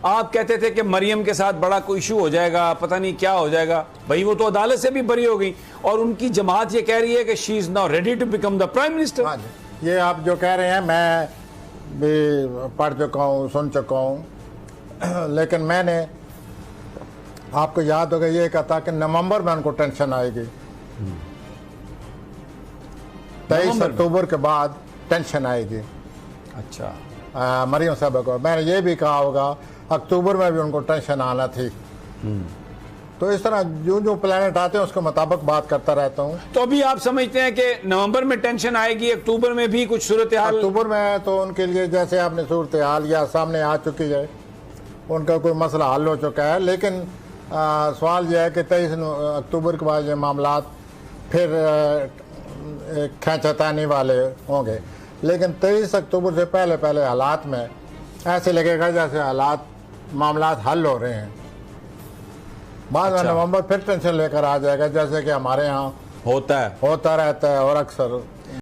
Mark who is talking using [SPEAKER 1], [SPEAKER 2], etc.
[SPEAKER 1] आप कहते थे कि मरियम के साथ बड़ा कोई इशू हो जाएगा, पता नहीं क्या हो जाएगा। भाई वो तो अदालत से भी बरी हो गई और उनकी जमात ये कह रही है कि she is now ready to become the prime minister.
[SPEAKER 2] हाँ जी, ये आप जो कह रहे हैं मैं भी पढ़ चुका हूँ, सुन चुका हूँ, लेकिन मैंने आपको याद होगा ये कहा था कि नवंबर में उनको टेंशन आएगी। 23 अक्टूबर के बाद टेंशन आएगी।
[SPEAKER 1] अच्छा,
[SPEAKER 2] मरियम साहब को मैंने ये भी कहा होगा अक्टूबर में भी उनको टेंशन आना थी। तो इस तरह जो जो प्लैनेट आते हैं उसके मुताबिक बात करता रहता हूँ।
[SPEAKER 1] तो अभी आप समझते हैं कि नवंबर में टेंशन आएगी, अक्टूबर में भी कुछ सूरत हाल?
[SPEAKER 2] अक्टूबर में तो उनके लिए जैसे आपने सूरत हाल या सामने आ चुकी है, उनका कोई मसला हल हो चुका है। लेकिन सवाल यह है कि 23 अक्टूबर के बाद ये मामला फिर खींचतानी वाले होंगे। लेकिन 23 अक्टूबर से पहले पहले हालात में ऐसे लगेगा जैसे हालात मामलात हल हो रहे हैं। बाद में नवंबर फिर टेंशन लेकर आ जाएगा, जैसे कि हमारे यहाँ
[SPEAKER 1] होता
[SPEAKER 2] रहता है और अक्सर